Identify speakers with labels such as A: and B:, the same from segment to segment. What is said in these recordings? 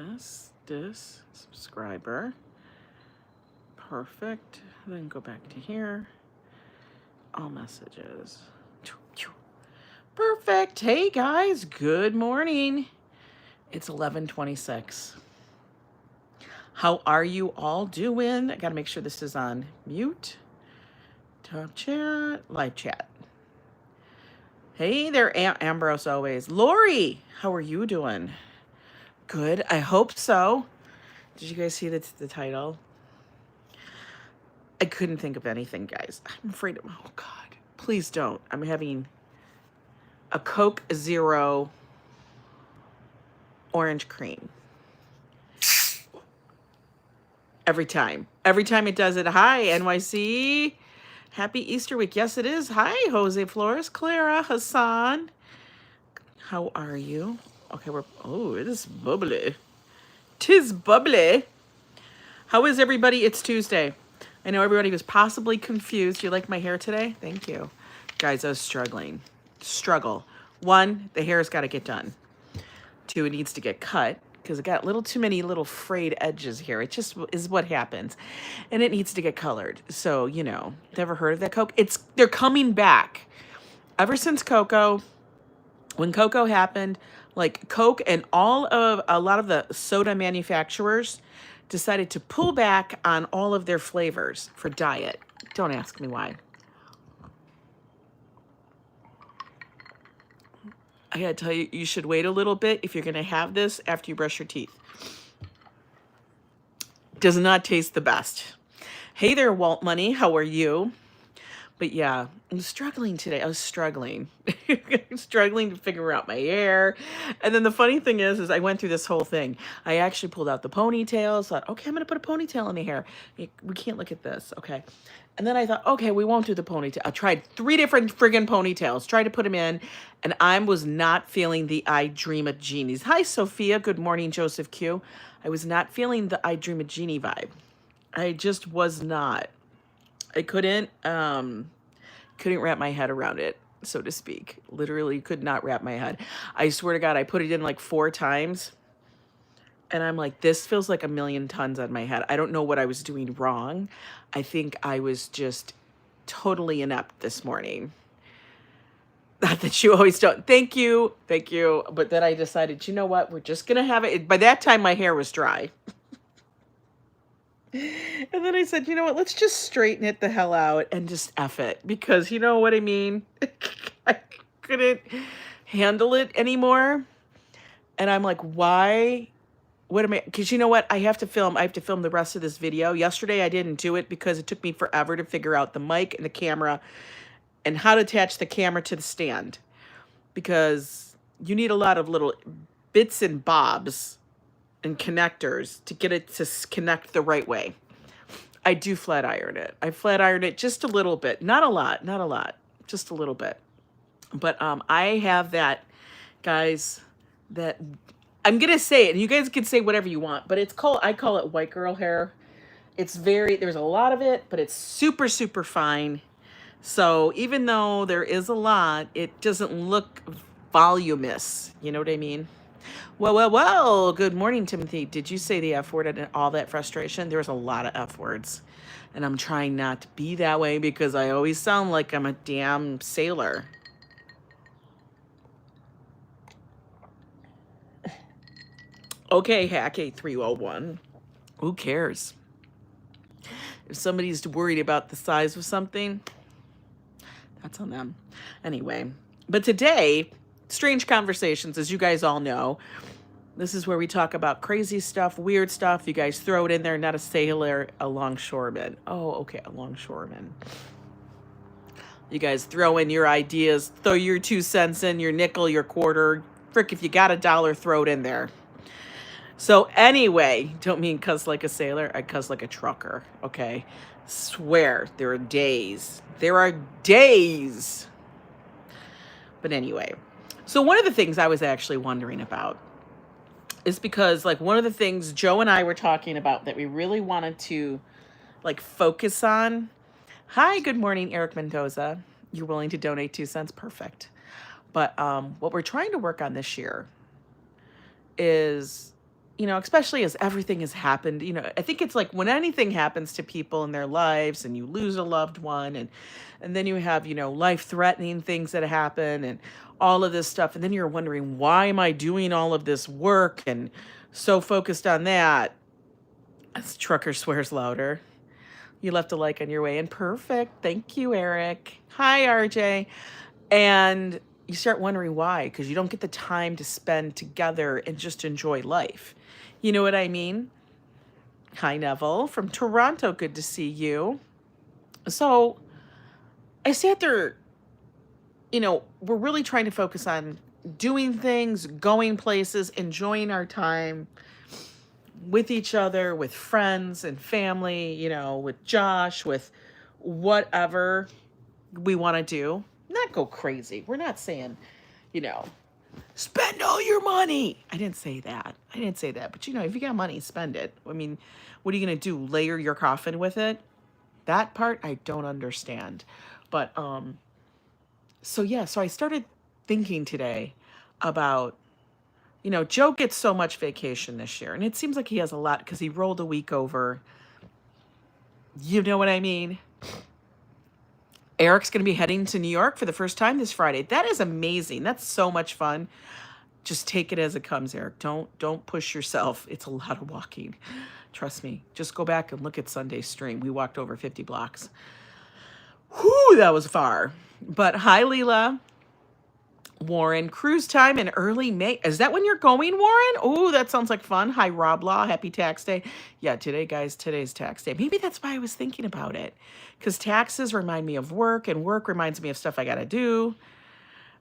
A: this subscriber. Perfect. Then go back to here. All messages. Perfect. Hey guys, good morning. It's 11:26. How are you all doing? I gotta make sure this is on mute. Top chat, live chat. Hey there, Ambrose always. Lori, how are you doing? Good, I hope so. Did you guys see the title? I couldn't think of anything, guys. I'm afraid of, oh God, please don't. I'm having a Coke Zero orange cream. Every time it does it. Hi, NYC. Happy Easter week. Yes, it is. Hi, Jose Flores, Clara, Hassan. How are you? Okay, it is bubbly. 'Tis bubbly. How is everybody? It's Tuesday. I know everybody was possibly confused. You like my hair today? Thank you. Guys, I was struggling. One, the hair's got to get done. Two, it needs to get cut because it got a little too many little frayed edges here. It just is what happens. And it needs to get colored. So, you know, never heard of that Coke? They're coming back. Ever since Cocoa, when Cocoa happened, like Coke and a lot of the soda manufacturers decided to pull back on all of their flavors for diet. Don't ask me why. I gotta tell you, you should wait a little bit if you're gonna have this after you brush your teeth. Does not taste the best. Hey there, Walt Money, how are you? But yeah, I'm struggling today. I was struggling. Struggling to figure out my hair. And then the funny thing is I went through this whole thing. I actually pulled out the ponytails, thought, okay, I'm gonna put a ponytail in the hair. We can't look at this, okay. And then I thought, okay, we won't do the ponytail. I tried 3 different friggin' ponytails, tried to put them in, and I was not feeling the I Dream of Genies. Hi, Sophia. Good morning, Joseph Q. I was not feeling the I Dream of Genie vibe. I just was not. I couldn't wrap my head around it, so to speak. Literally could not wrap my head. I swear to God, I put it in like 4 times. And I'm like, this feels like 1,000,000 tons on my head. I don't know what I was doing wrong. I think I was just totally inept this morning. Not that you always don't. Thank you. But then I decided, you know what? We're just going to have it. By that time, my hair was dry. And then I said, you know what? Let's just straighten it the hell out and just F it. Because you know what I mean? I couldn't handle it anymore. And I'm like, why? What am I? Because you know what? I have to film the rest of this video. Yesterday, I didn't do it because it took me forever to figure out the mic and the camera and how to attach the camera to the stand. Because you need a lot of little bits and bobs and connectors to get it to connect the right way. I do flat iron it. I flat iron it just a little bit. Not a lot, just a little bit. But I have that, guys, that I'm going to say it, and you guys can say whatever you want, but I call it white girl hair. There's a lot of it, but it's super, super fine. So even though there is a lot, it doesn't look voluminous. You know what I mean? Well, good morning, Timothy. Did you say the F word and all that frustration? There was a lot of F words. And I'm trying not to be that way because I always sound like I'm a damn sailor. Okay, Hack 8301. Who cares? If somebody's worried about the size of something, that's on them. Anyway, but today, Strange Conversations, as you guys all know, this is where we talk about crazy stuff, weird stuff. You guys throw it in there, not a sailor, a longshoreman. Oh, okay, a longshoreman. You guys throw in your ideas, throw your 2 cents in, your nickel, your quarter. Frick, if you got $1, throw it in there. So anyway, don't mean cuss like a sailor. I cuss like a trucker, okay? Swear, there are days. But anyway, so one of the things I was actually wondering about is because, like, one of the things Joe and I were talking about that we really wanted to, like, focus on. Hi, good morning, Eric Mendoza. You're willing to donate 2 cents? Perfect. But what we're trying to work on this year is especially as everything has happened, I think it's like when anything happens to people in their lives and you lose a loved one and then you have, life-threatening things that happen and all of this stuff. And then you're wondering, why am I doing all of this work and so focused on that? As trucker swears louder. You left a like on your way in. Perfect. Thank you, Eric. Hi, RJ. And you start wondering why, because you don't get the time to spend together and just enjoy life. You know what I mean? Hi, Neville from Toronto. Good to see you. So I sat there, we're really trying to focus on doing things, going places, enjoying our time with each other, with friends and family, with Josh, with whatever we want to do. Not go crazy. We're not saying, spend all your money. I didn't say that. But, if you got money, spend it. I mean, what are you going to do? Layer your coffin with it? That part I don't understand. But, so I started thinking today about, Joe gets so much vacation this year, and it seems like he has a lot because he rolled a week over. You know what I mean? Eric's going to be heading to New York for the first time this Friday. That is amazing. That's so much fun. Just take it as it comes, Eric. Don't push yourself. It's a lot of walking. Trust me. Just go back and look at Sunday's stream. We walked over 50 blocks. Whew, that was far. But hi, Lila. Warren, cruise time in early May. Is that when you're going, Warren? Oh, that sounds like fun. Hi, Rob Law. Happy tax day. Yeah, today's tax day. Maybe that's why I was thinking about it. Because taxes remind me of work, and work reminds me of stuff I got to do.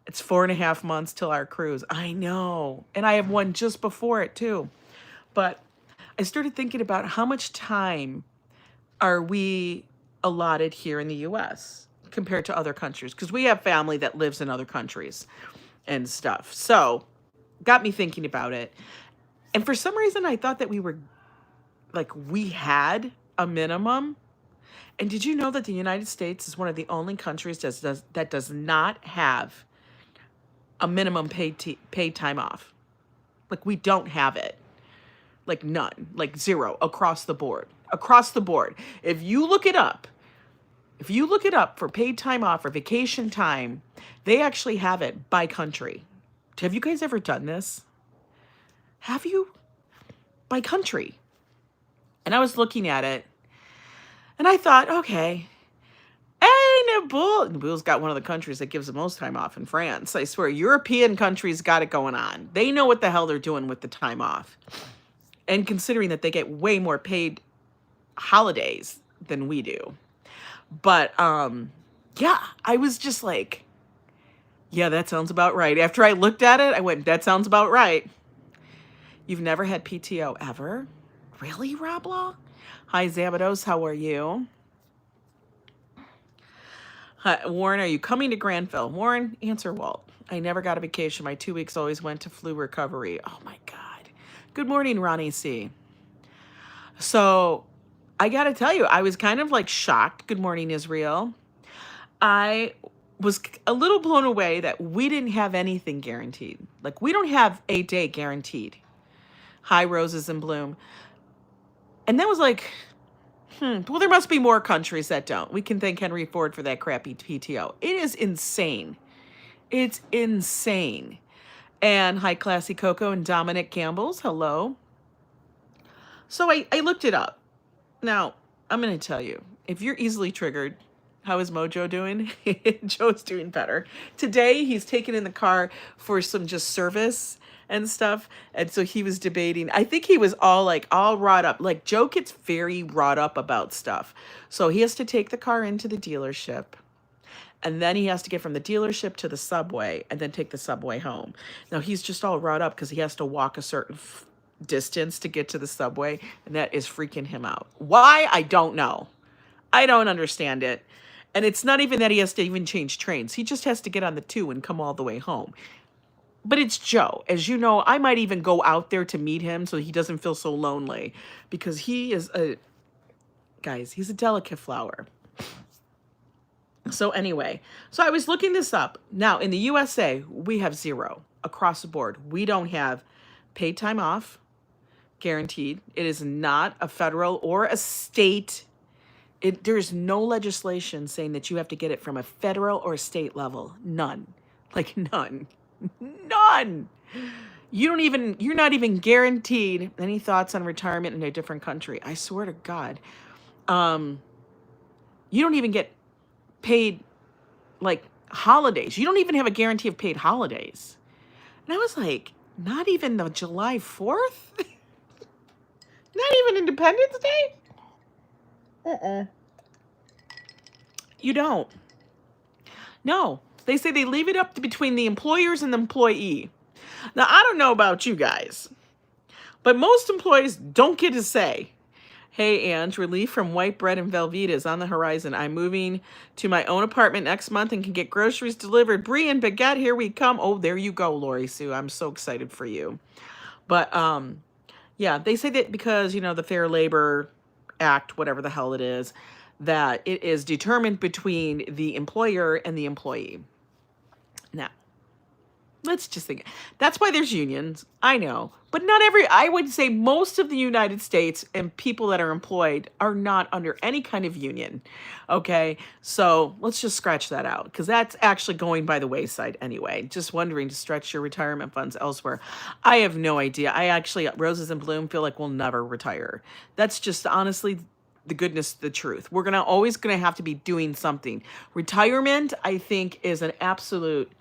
A: It's 4.5 months till our cruise. I know. And I have one just before it, too. But I started thinking about how much time are we allotted here in the U.S. compared to other countries, because we have family that lives in other countries and stuff. So got me thinking about it. And for some reason, I thought that we had a minimum. And did you know that the United States is one of the only countries that does not have a minimum paid time off? Like, we don't have it. Like, none. Like, zero across the board. Across the board. If you look it up for paid time off or vacation time, they actually have it by country. Have you guys ever done this? Have you? By country. And I was looking at it, and I thought, okay, hey, Nabul's got one of the countries that gives the most time off in France. I swear, European countries got it going on. They know what the hell they're doing with the time off. And considering that they get way more paid holidays than we do. But, yeah, I was just like, yeah, that sounds about right. After I looked at it, I went, that sounds about right. You've never had PTO ever? Really, Rob Law? Hi, Szabados. How are you? Hi, Warren, are you coming to Granville? Warren, answer Walt. I never got a vacation. My 2 weeks always went to flu recovery. Oh, my God. Good morning, Ronnie C. So I got to tell you, I was kind of like shocked. Good morning, Israel. I was a little blown away that we didn't have anything guaranteed. Like, we don't have a day guaranteed. Hi, Roses in Bloom. And that was like, well, there must be more countries that don't. We can thank Henry Ford for that crappy PTO. It is insane. It's insane. And hi, Classy Coco and Dominic Campbell's. Hello. So I looked it up. Now, I'm going to tell you, if you're easily triggered, how is Mojo doing? Joe's doing better. Today, he's taken in the car for some just service and stuff. And so he was debating. I think he was all wrought up. Like, Joe gets very wrought up about stuff. So he has to take the car into the dealership. And then he has to get from the dealership to the subway and then take the subway home. Now, he's just all wrought up because he has to walk a certain distance to get to the subway. And that is freaking him out. Why? I don't know. I don't understand it. And it's not even that he has to even change trains. He just has to get on the 2 and come all the way home. But it's Joe. As you know, I might even go out there to meet him so he doesn't feel so lonely. Because he is he's a delicate flower. So anyway, so I was looking this up. Now, in the USA, we have zero across the board. We don't have paid time off, guaranteed. It is not a federal or a state. There's no legislation saying that you have to get it from a federal or state level. None. Like none. None. You're not even guaranteed any thoughts on retirement in a different country. I swear to God. You don't even get paid like holidays. You don't even have a guarantee of paid holidays. And I was like, not even the July 4th? Not even Independence Day? You don't. No. They say they leave it up to between the employers and the employee. Now, I don't know about you guys, but most employees don't get to say, hey, Ange, relief from white bread and Velveeta is on the horizon. I'm moving to my own apartment next month and can get groceries delivered. Brie and baguette, here we come. Oh, there you go, Lori Sue. I'm so excited for you. But, yeah, they say that because, the Fair Labor Act, whatever the hell it is, that it is determined between the employer and the employee. Now, let's just think. That's why there's unions. I know. But I would say most of the United States and people that are employed are not under any kind of union. Okay? So let's just scratch that out because that's actually going by the wayside anyway. Just wondering to stretch your retirement funds elsewhere. I have no idea. I actually, Roses and Bloom, feel like we'll never retire. That's just honestly the truth. We're always going to have to be doing something. Retirement, I think, is an absolute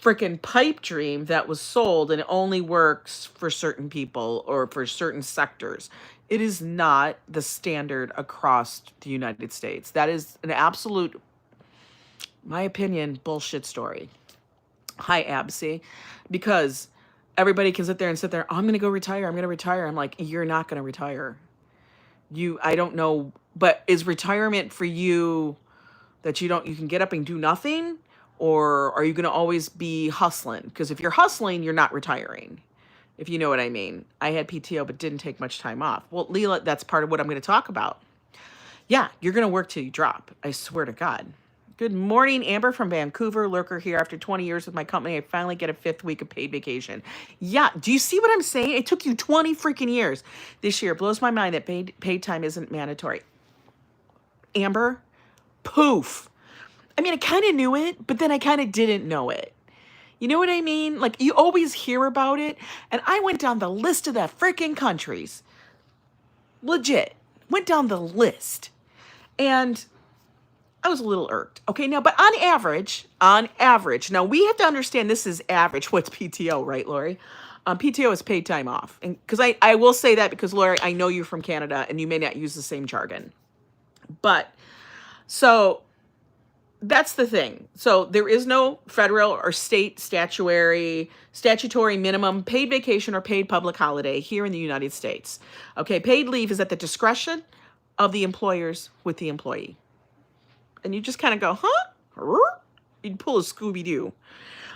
A: freaking pipe dream that was sold and it only works for certain people or for certain sectors. It is not the standard across the United States. That is an absolute, my opinion, bullshit story. Hi, Absy. Because everybody can sit there, I'm going to go retire. I'm going to retire. I'm like, you're not going to retire. I don't know, but is retirement for you that you can get up and do nothing? Or are you going to always be hustling? Because if you're hustling, you're not retiring, if you know what I mean. I had PTO, but didn't take much time off. Well, Lila, that's part of what I'm going to talk about. Yeah, you're going to work till you drop. I swear to God. Good morning, Amber from Vancouver. Lurker here. After 20 years with my company, I finally get a 5th week of paid vacation. Yeah, do you see what I'm saying? It took you 20 freaking years. This year, it blows my mind that paid time isn't mandatory. Amber, poof. I mean, I kind of knew it, but then I kind of didn't know it. You know what I mean? Like, you always hear about it. And I went down the list of the freaking countries. Legit. Went down the list. And I was a little irked. Okay, now, but on average, now we have to understand this is average. What's PTO, right, Lori? PTO is paid time off. And because I will say that because, Lori, I know you're from Canada and you may not use the same jargon. But, so that's the thing. So there is no federal or state statutory minimum paid vacation or paid public holiday here in the United States. Okay, paid leave is at the discretion of the employers with the employee. And you just kind of go, huh? You'd pull a Scooby-Doo.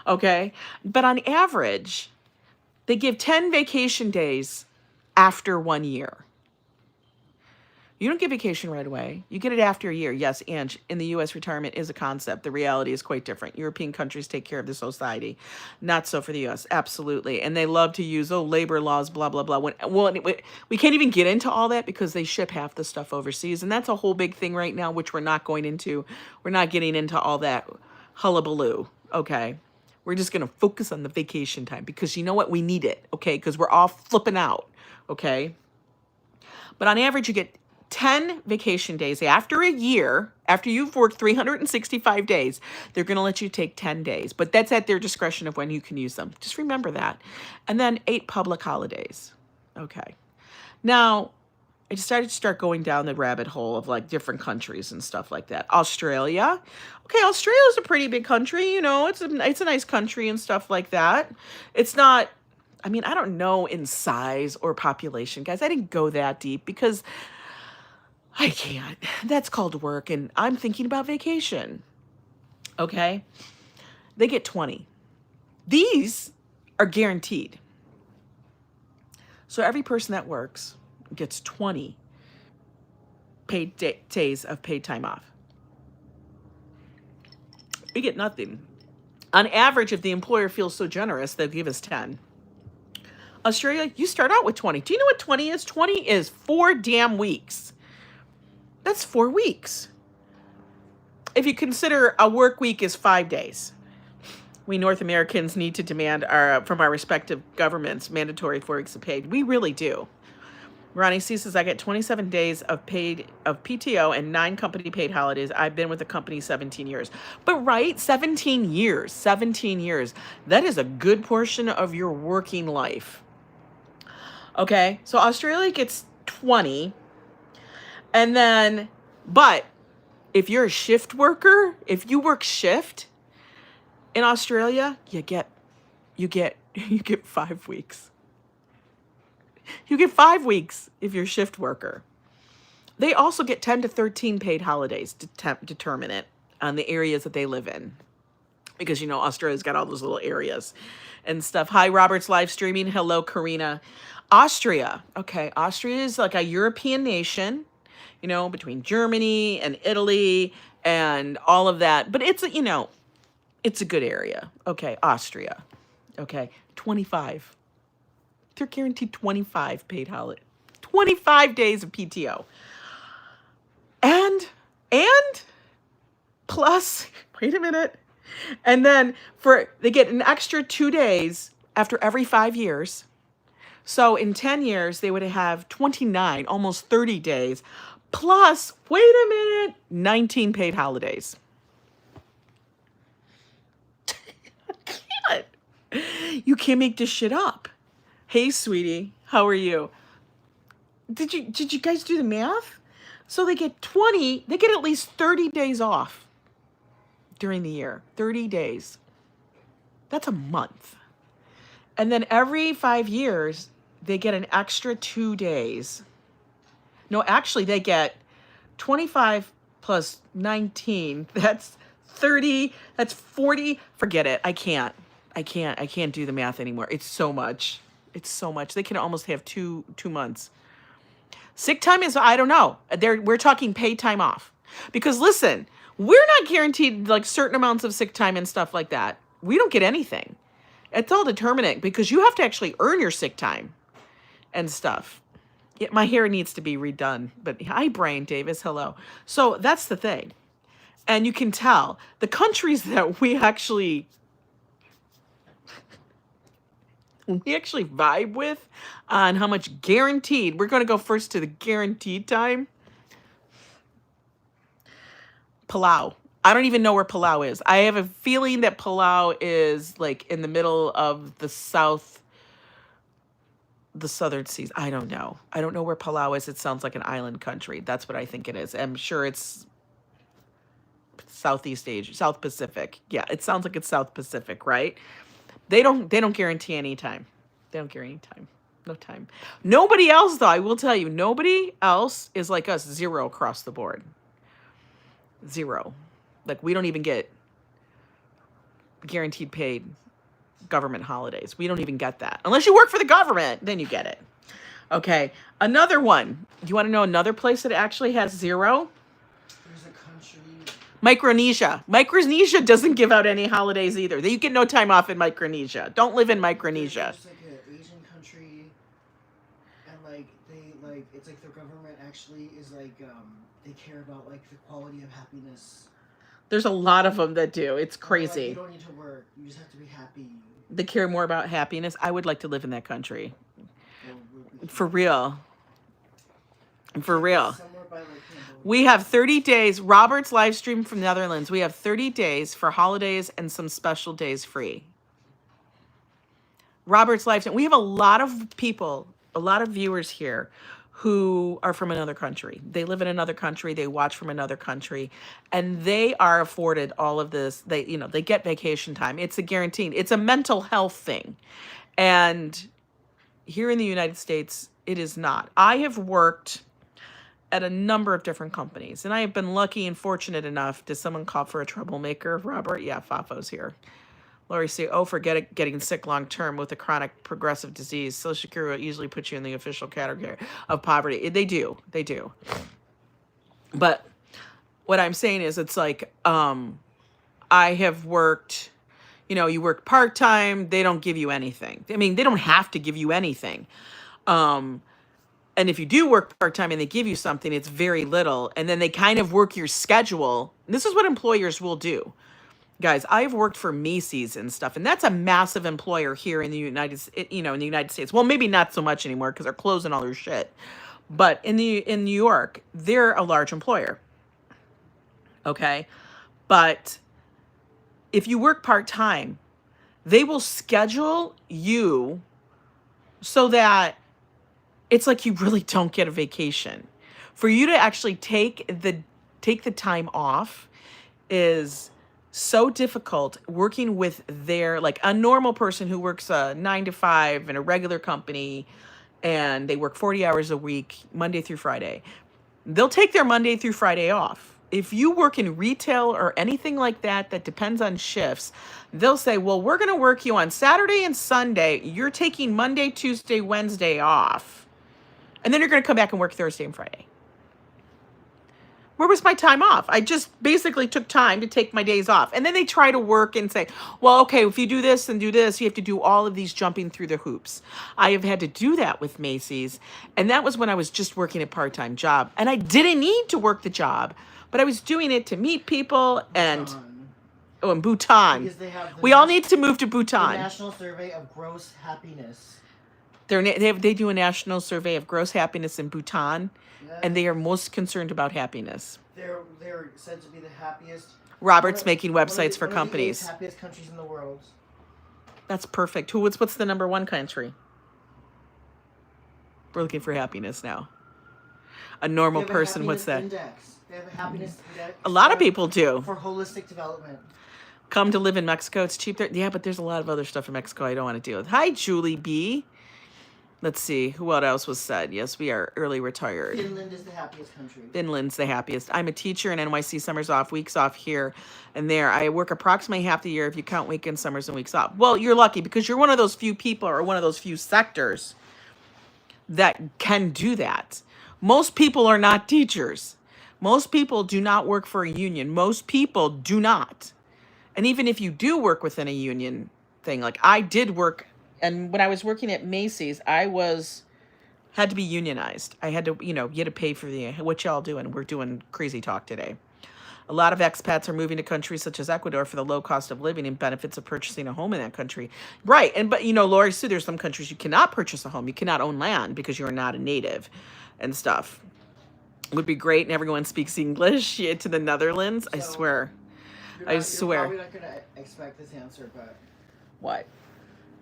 A: Okay? But on average, they give 10 vacation days after 1 year. You don't get vacation right away. You get it after a year. Yes, Ange, in the U.S., retirement is a concept. The reality is quite different. European countries take care of the society. Not so for the U.S., absolutely. And they love to use, labor laws, blah, blah, blah. We can't even get into all that because they ship half the stuff overseas. And that's a whole big thing right now, which we're not going into. We're not getting into all that hullabaloo, okay? We're just going to focus on the vacation time because you know what? We need it, okay? Because we're all flipping out, okay? But on average, you get 10 vacation days after a year. After you've worked 365 days, they're going to let you take 10 days. But that's at their discretion of when you can use them. Just remember that. And then 8 public holidays. Okay. Now, I decided to start going down the rabbit hole of like different countries and stuff like that. Australia. Okay, Australia is a pretty big country. It's a nice country and stuff like that. It's not, I don't know in size or population. Guys, I didn't go that deep because I can't. That's called work, and I'm thinking about vacation. Okay? They get 20. These are guaranteed. So every person that works gets 20 paid days of paid time off. We get nothing. On average, if the employer feels so generous, they'll give us 10. Australia, you start out with 20. Do you know what 20 is? 20 is 4 damn weeks. That's 4 weeks. If you consider a work week is 5 days. We North Americans need to demand from our respective governments mandatory 4 weeks of paid. We really do. Ronnie C says, I get 27 days of PTO and 9 company paid holidays. I've been with the company 17 years. But right, 17 years. That is a good portion of your working life. Okay, so Australia gets 20. And then, but if you're a shift worker, if you work shift in Australia, you get 5 weeks. You get 5 weeks if you're a shift worker. They also get 10 to 13 paid holidays to determine it on the areas that they live in. Because, you know, Australia's got all those little areas and stuff. Hi, Robert's live streaming. Hello, Karina. Austria. Okay, Austria is like a European nation, you know, between Germany and Italy and all of that. But it's, you know, it's a good area. Okay, Austria. Okay, 25. They're guaranteed 25 paid holiday, 25 days of PTO. And plus, wait a minute. And then they get an extra 2 days after every 5 years. So in 10 years, they would have 29, almost 30 days. Plus, wait a minute, 19 paid holidays. You can't make this shit up. Hey, sweetie, how are you? Did you guys do the math? So they get at least 30 days off during the year. 30 days. That's a month. And then every 5 years, they get an extra 2 days. No, actually, they get 25 plus 19. That's 30. That's 40. Forget it. I can't do the math anymore. It's so much. They can almost have two months. Sick time is, I don't know. We're talking paid time off. Because listen, we're not guaranteed like certain amounts of sick time and stuff like that. We don't get anything. It's all determinate because you have to actually earn your sick time and stuff. Yeah, my hair needs to be redone. But hi, Brian Davis. Hello. So that's the thing. And you can tell the countries that we actually vibe with on how much guaranteed. We're going to go first to the guaranteed time. Palau. I don't even know where Palau is. I have a feeling that Palau is like in the middle of the southern seas. I don't know. I don't know where Palau is. It sounds like an island country. That's what I think it is. I'm sure it's Southeast Asia, South Pacific. Yeah, it sounds like it's South Pacific, right? They don't guarantee any time. They don't guarantee time. No time. Nobody else, though, I will tell you, nobody else is like us, 0 across the board. 0. Like, we don't even get guaranteed paid government holidays. We don't even get that. Unless you work for the government, then you get it. Okay, another one. Do you want to know another place that actually has 0?
B: There's a country.
A: Micronesia. Micronesia doesn't give out any holidays either. You get no time off in Micronesia. Don't live in Micronesia.
B: It's like an Asian country, and it's like their government actually is like they care about like the quality of happiness.
A: There's a lot of them that do. It's crazy.
B: You don't need to work. You just have to be happy.
A: They care more about happiness. I would like to live in that country. For real. For real. We have 30 days. Robert's live stream from the Netherlands. We have 30 days for holidays and some special days free. Robert's live stream. We have a lot of people, a lot of viewers here who are from another country. They live in another country. They watch from another country, and they are afforded all of this. They get vacation time. It's a guarantee. It's a mental health thing. And here in the United States, it is not. I have worked at a number of different companies, and I have been lucky and fortunate enough. Does someone call for a troublemaker? Robert? Yeah, Fafo's here. Lori say, for getting sick long term with a chronic progressive disease. Social Security will usually put you in the official category of poverty. They do. But what I'm saying is, it's like I have worked, You know, you work part-time, they don't give you anything. I mean, they don't have to give you anything. Um, and if you do work part-time and they give you something, it's very little. And then they kind of work your schedule. This is what employers will do. Guys, I've worked for Macy's and stuff, and that's a massive employer here in the in the United States. Well, maybe not so much anymore because they're closing all their shit. But in New York, they're a large employer. Okay? But if you work part-time, they will schedule you so that it's like you really don't get a vacation. For you to actually take the time off is so difficult working with their, like, a normal person who works a 9 to 5 in a regular company and they work 40 hours a week, Monday through Friday. They'll take their Monday through Friday off. If you work in retail or anything like that that depends on shifts, they'll say, well, we're going to work you on Saturday and Sunday. You're taking Monday, Tuesday, Wednesday off. And then you're going to come back and work Thursday and Friday. Where was my time off? I just basically took time to take my days off. And then they try to work and say, well, okay, if you do this and do this, you have to do all of these jumping through the hoops. I have had to do that with Macy's. And that was when I was just working a part-time job. And I didn't need to work the job, but I was doing it to meet people and... Oh, in Bhutan.
B: Because they have
A: we all need to move to Bhutan.
B: The National Survey of Gross Happiness.
A: They do a national survey of gross happiness in Bhutan.
B: Yes.
A: And they are most concerned about happiness.
B: They're said to be the happiest.
A: Robert's making websites for companies.
B: One of the 8 happiest countries in the world.
A: That's perfect. What's the number one country? We're looking for happiness now. A normal person, what's that?
B: Index. They have a happiness index.
A: A lot of people do.
B: For holistic development.
A: Come to live in Mexico. It's cheap there. Yeah, but there's a lot of other stuff in Mexico I don't want to deal with. Hi, Julie B. Let's see. What else was said? Yes, we are early retired.
B: Finland is the happiest country.
A: Finland's the happiest. I'm a teacher in NYC, summers off, weeks off here and there. I work approximately half the year if you count weekends, summers, and weeks off. Well, you're lucky because you're one of those few people or one of those few sectors that can do that. Most people are not teachers. Most people do not work for a union. Most people do not. And even if you do work within a union thing, like I did work. And when I was working at Macy's, I had to be unionized. I had to, you had to pay for what y'all doing? We're doing crazy talk today. A lot of expats are moving to countries such as Ecuador for the low cost of living and benefits of purchasing a home in that country. Right. But Lori Sue, there's some countries you cannot purchase a home. You cannot own land because you're not a native and stuff. It would be great. And everyone speaks English to the Netherlands. I swear. I swear.
B: You're probably not going to expect this answer, but...
A: What?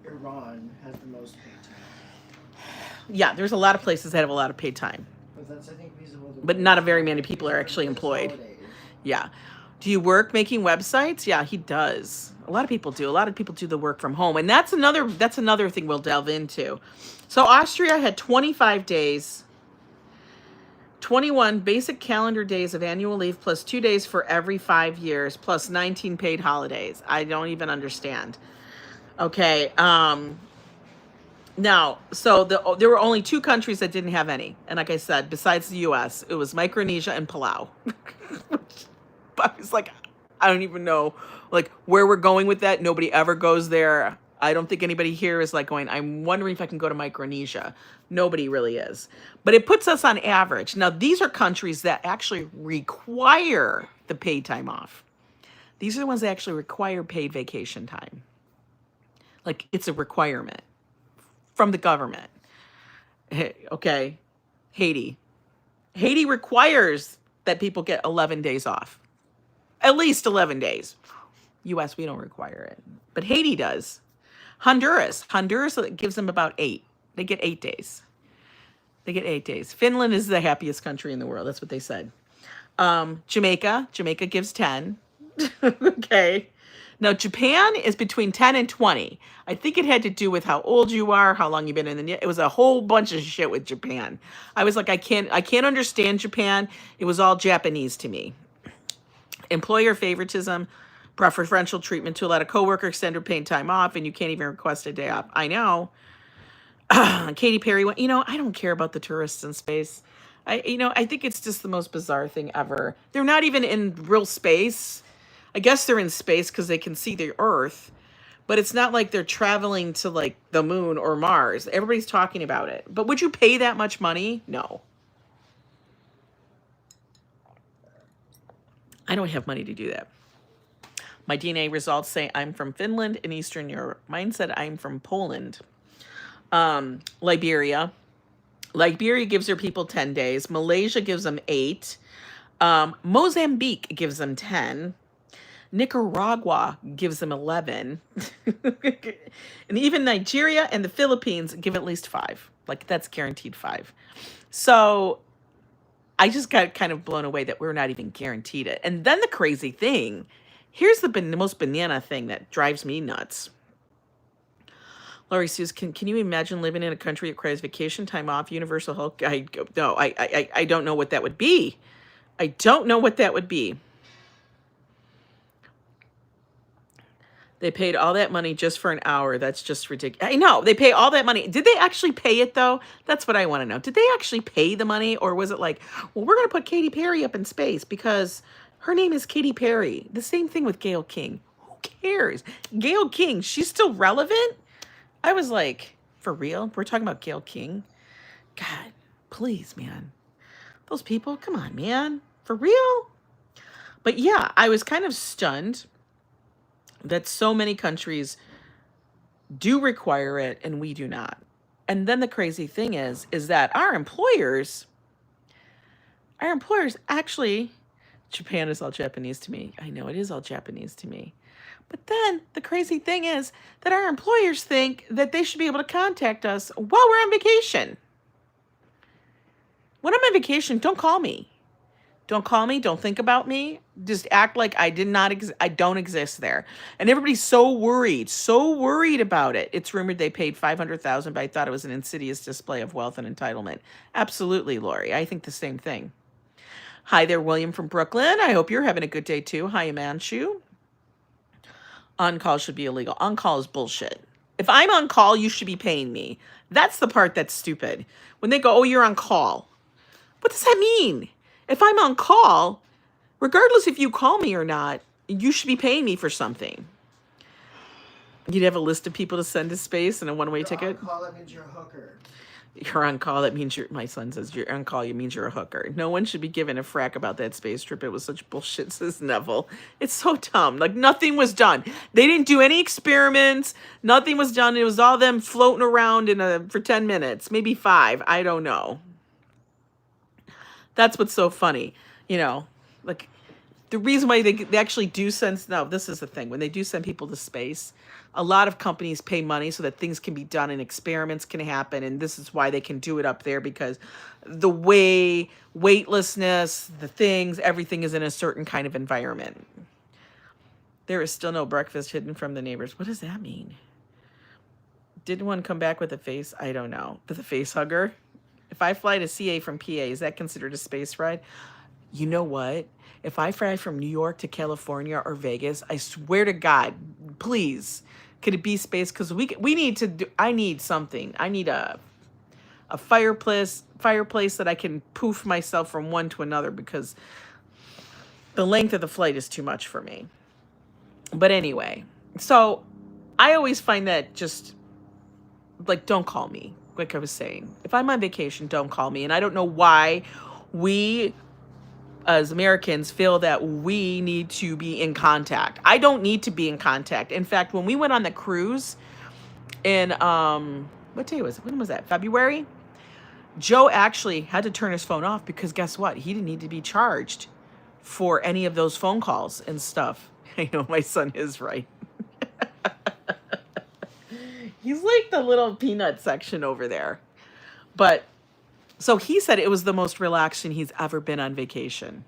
B: Iran has the most paid time.
A: Yeah, there's a lot of places that have a lot of paid time.
B: But that's, I think, feasible.
A: But not a very many people are actually employed.
B: Holidays.
A: Yeah. Do you work making websites? Yeah, he does. A lot of people do. A lot of people do the work from home. And that's another thing we'll delve into. So Austria had 25 days, 21 basic calendar days of annual leave plus 2 days for every 5 years plus 19 paid holidays. I don't even understand. Okay. Now, so there were only 2 countries that didn't have any. And like I said, besides the U.S., it was Micronesia and Palau. I was like, I don't even know like where we're going with that. Nobody ever goes there. I don't think anybody here is like going, I'm wondering if I can go to Micronesia. Nobody really is. But it puts us on average. Now, these are countries that actually require the paid time off. These are the ones that actually require paid vacation time. Like, it's a requirement from the government. Okay. Haiti. Haiti requires that people get 11 days off. At least 11 days. U.S., we don't require it. But Haiti does. Honduras gives them about 8. They get 8 days. They get 8 days. Finland is the happiest country in the world. That's what they said. Jamaica gives 10. Okay. Now, Japan is between 10 and 20. I think it had to do with how old you are, how long you've been in the... It was a whole bunch of shit with Japan. I was like, I can't understand Japan. It was all Japanese to me. Employer favoritism, preferential treatment to let a coworker extend or paid time off, and you can't even request a day off. I know. Katy Perry went, I don't care about the tourists in space. I think it's just the most bizarre thing ever. They're not even in real space. I guess they're in space because they can see the Earth. but it's not like they're traveling to like the moon or Mars. Everybody's talking about it. But would you pay that much money? No. I don't have money to do that. My DNA results say I'm from Finland in Eastern Europe. Mine said I'm from Poland. Liberia. Liberia gives their people 10 days. Malaysia gives them 8. Mozambique gives them 10. Nicaragua gives them 11. And even Nigeria and the Philippines give at least 5. Like, that's guaranteed 5. So I just got kind of blown away that we're not even guaranteed it. And then the crazy thing, here's the most banana thing that drives me nuts. Laurie Suze, can you imagine living in a country that requires vacation time off, universal health? I don't know what that would be. I don't know what that would be. They paid all that money just for an hour. That's just ridiculous. I know, they pay all that money. Did they actually pay it, though? That's what I want to know. Did they actually pay the money? Or was it like, well, we're going to put Katy Perry up in space because her name is Katy Perry. The same thing with Gayle King. Who cares? Gayle King, she's still relevant? I was like, for real? We're talking about Gayle King? God, please, man. Those people, come on, man. For real? But yeah, I was kind of stunned that so many countries do require it and we do not. And then the crazy thing is that our employers actually, Japan is all Japanese to me. I know it is all Japanese to me. But then the crazy thing is that our employers think that they should be able to contact us while we're on vacation. When I'm on vacation, don't call me. Don't call me. Don't think about me. Just act like I don't exist there. And everybody's so worried about it. It's rumored they paid $500,000, but I thought it was an insidious display of wealth and entitlement. Absolutely, Lori. I think the same thing. Hi there, William from Brooklyn. I hope you're having a good day too. Hi, Amanchu. On-call should be illegal. On-call is bullshit. If I'm on call, you should be paying me. That's the part that's stupid. When they go, oh, you're on call. What does that mean? If I'm on call, regardless if you call me or not, you should be paying me for something. You'd have a list of people to send to space and a one-way ticket.
B: On call, that means you're a hooker.
A: You're on call, that means my son says you're on call, it means you're a hooker. No one should be given a frack about that space trip. It was such bullshit, says Neville. It's so dumb. Like, nothing was done. They didn't do any experiments. Nothing was done. It was all them floating around for 10 minutes, maybe 5. I don't know. That's what's so funny. You know, like, the reason why they actually do send, no, this is the thing. When they do send people to space, a lot of companies pay money so that things can be done and experiments can happen. And this is why they can do it up there, because the way, weightlessness, the things, everything is in a certain kind of environment. There is still no breakfast hidden from the neighbors. What does that mean? Did one come back with a face? I don't know. With a face hugger? If I fly to CA from PA, is that considered a space ride? You know what? If I fly from New York to California or Vegas, I swear to God, please, could it be space? Because we need to do, I need something. I need a fireplace that I can poof myself from one to another, because the length of the flight is too much for me. But anyway, so I always find that just, like, don't call me. Like I was saying, if I'm on vacation, don't call me. And I don't know why we as Americans feel that we need to be in contact. I don't need to be in contact. In fact, when we went on the cruise in, what day was it? When was that? February? Joe actually had to turn his phone off because guess what? He didn't need to be charged for any of those phone calls and stuff. I know my son is right. He's like the little peanut section over there. But so he said it was the most relaxing he's ever been on vacation.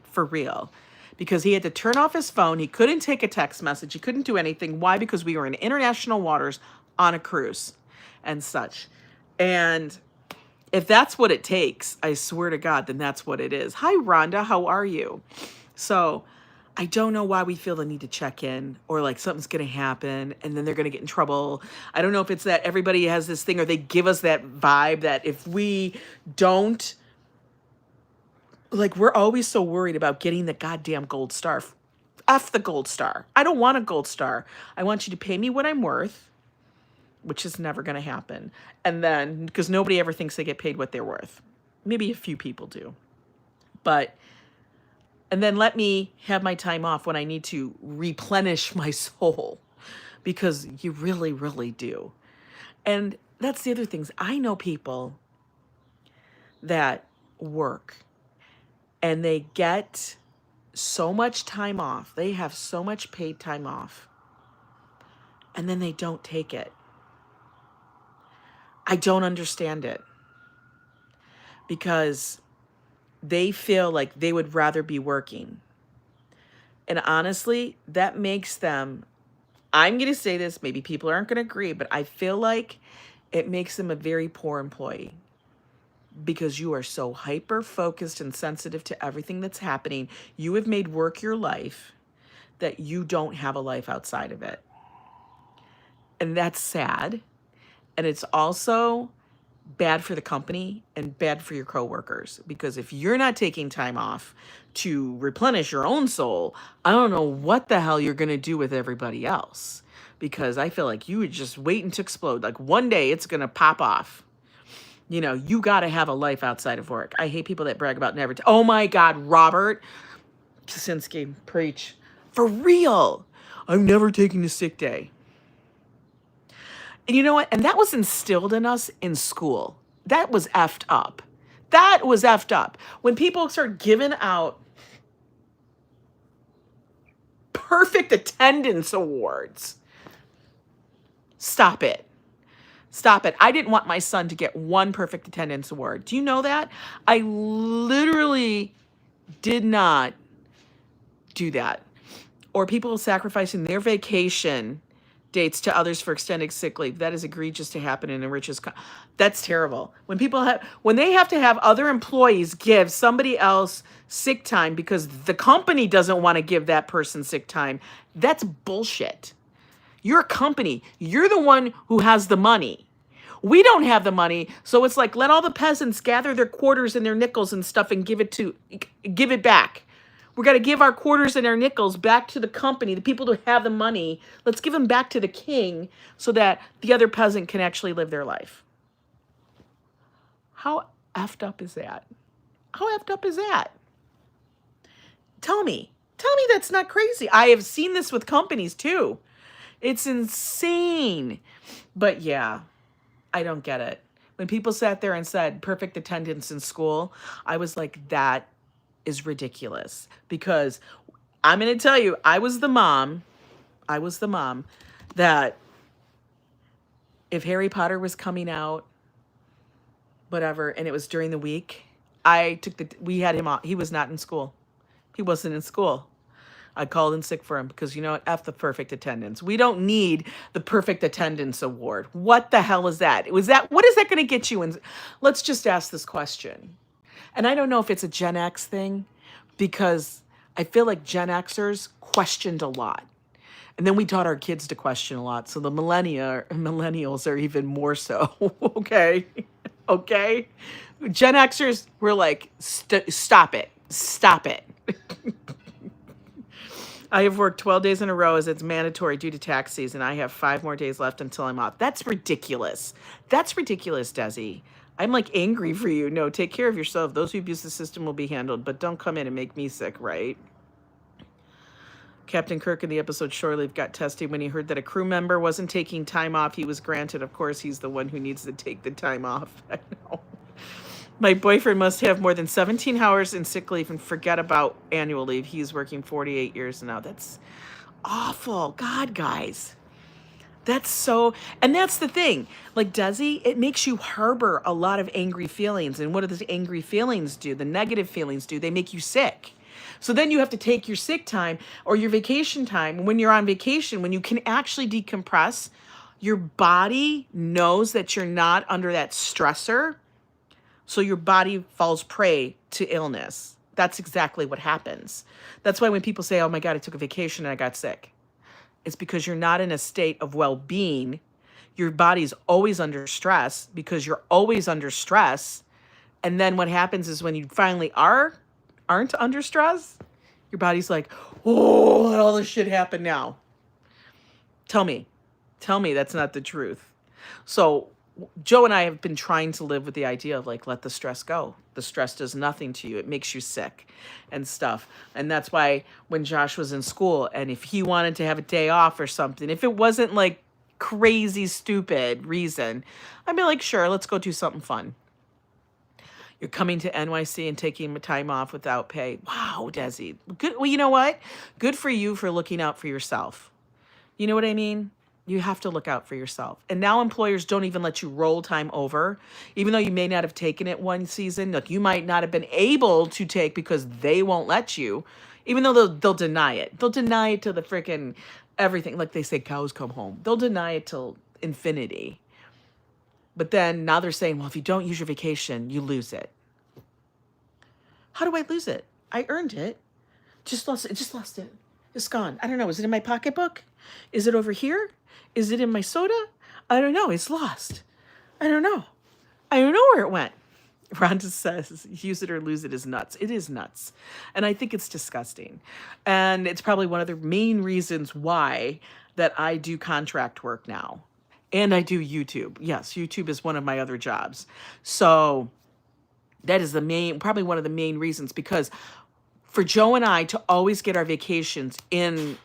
A: For real. Because he had to turn off his phone. He couldn't take a text message. He couldn't do anything. Why? Because we were in international waters on a cruise and such. And if that's what it takes, I swear to God, then that's what it is. Hi, Rhonda. How are you? So I don't know why we feel the need to check in, or like something's going to happen and then they're going to get in trouble. I don't know if it's that everybody has this thing, or they give us that vibe that if we don't, like, we're always so worried about getting the goddamn gold star. F the gold star. I don't want a gold star. I want you to pay me what I'm worth, which is never going to happen. And then, because nobody ever thinks they get paid what they're worth. Maybe a few people do. And then let me have my time off when I need to replenish my soul, because you really, really do. And that's the other things. I know people that work and they get so much time off. They have so much paid time off, and then they don't take it. I don't understand it, because they feel like they would rather be working. And honestly, that makes them, I'm going to say this, maybe people aren't going to agree, but I feel like it makes them a very poor employee, because you are so hyper focused and sensitive to everything that's happening. You have made work your life, that you don't have a life outside of it. And that's sad. And it's also bad for the company and bad for your coworkers, because if you're not taking time off to replenish your own soul, I don't know what the hell you're going to do with everybody else, because I feel like you would just waiting to explode. Like one day it's going to pop off. You know, you got to have a life outside of work. I hate people that brag about never. Oh my God, Robert Kosinski, preach. For real. I'm never taking a sick day. And you know what? And that was instilled in us in school. That was effed up. That was effed up. When people start giving out perfect attendance awards, stop it. Stop it. I didn't want my son to get one perfect attendance award. Do you know that? I literally did not do that. Or people sacrificing their vacation dates to others for extended sick leave. That is egregious to happen in a richest that's terrible. When they have to have other employees give somebody else sick time because the company doesn't want to give that person sick time, that's bullshit. You're a company. You're the one who has the money. We don't have the money, so it's like, let all the peasants gather their quarters and their nickels and stuff and give it back. We got to give our quarters and our nickels back to the company, the people who have the money. Let's give them back to the king so that the other peasant can actually live their life. How effed up is that? How effed up is that? Tell me that's not crazy. I have seen this with companies too. It's insane. But yeah, I don't get it. When people sat there and said perfect attendance in school, I was like, that is ridiculous. Because I'm going to tell you, I was the mom that if Harry Potter was coming out, whatever, and it was during the week, we had him off. He was not in school. He wasn't in school. I called in sick for him because, you know what? F the perfect attendance. We don't need the perfect attendance award. What the hell is that? What is that going to get you? Let's just ask this question. And I don't know if it's a Gen X thing, because I feel like Gen Xers questioned a lot. And then we taught our kids to question a lot. So the millennials are even more so. Okay. Okay. Gen Xers were like, stop it. Stop it. I have worked 12 days in a row as it's mandatory due to tax season. I have 5 more days left until I'm off. That's ridiculous. That's ridiculous, Desi. I'm like angry for you. No, take care of yourself. Those who abuse the system will be handled, but don't come in and make me sick, right? Captain Kirk in the episode Shore Leave got testy when he heard that a crew member wasn't taking time off. He was granted. Of course, he's the one who needs to take the time off. I know. My boyfriend must have more than 17 hours in sick leave and forget about annual leave. He's working 48 years now. That's awful. God, guys. That's so, and that's the thing. Like, Desi, it makes you harbor a lot of angry feelings. And what do the angry feelings do? The negative feelings do? They make you sick. So then you have to take your sick time or your vacation time. When you're on vacation, when you can actually decompress, your body knows that you're not under that stressor. So your body falls prey to illness. That's exactly what happens. That's why when people say, oh my God, I took a vacation and I got sick. It's because you're not in a state of well-being. Your body's always under stress because you're always under stress. And then what happens is when you finally aren't under stress, Your body's like, oh, let all this shit happen now. Tell me. Tell me that's not the truth. So Joe and I have been trying to live with the idea of like, let the stress go. The stress does nothing to you. It makes you sick and stuff. And that's why when Josh was in school and if he wanted to have a day off or something, if it wasn't like crazy, stupid reason, I'd be like, sure, let's go do something fun. You're coming to NYC and taking time off without pay. Wow, Desi. Good. Well, you know what? Good for you for looking out for yourself. You know what I mean? You have to look out for yourself. And now employers don't even let you roll time over, even though you may not have taken it one season. Like you might not have been able to take because they won't let you, even though they'll deny it. They'll deny it to the freaking everything. Like they say, cows come home. They'll deny it till infinity. But then now they're saying, well, if you don't use your vacation, you lose it. How do I lose it? I earned it. Just lost it. Just lost it. It's gone. I don't know. Is it in my pocketbook? Is it over here? Is it in my soda? I don't know. It's lost. I don't know. I don't know where it went. Rhonda says, use it or lose it is nuts. It is nuts. And I think it's disgusting. And it's probably one of the main reasons why that I do contract work now. And I do YouTube. Yes, YouTube is one of my other jobs. So that is probably one of the main reasons, because for Joe and I to always get our vacations in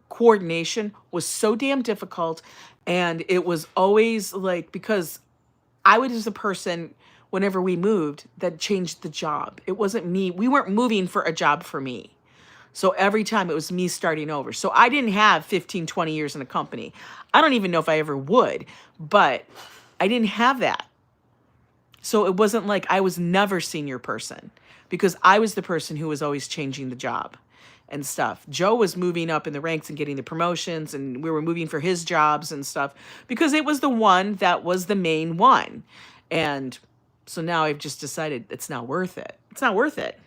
A: coordination was so damn difficult. And it was always like, because I was the person, whenever we moved, that changed the job. It wasn't me. We weren't moving for a job for me. So every time it was me starting over. So I didn't have 15, 20 years in a company. I don't even know if I ever would, but I didn't have that. So it wasn't like I was never senior person, because I was the person who was always changing the job and stuff. Joe was moving up in the ranks and getting the promotions, and we were moving for his jobs and stuff because it was the one that was the main one. And so now I've just decided it's not worth it. It's not worth it.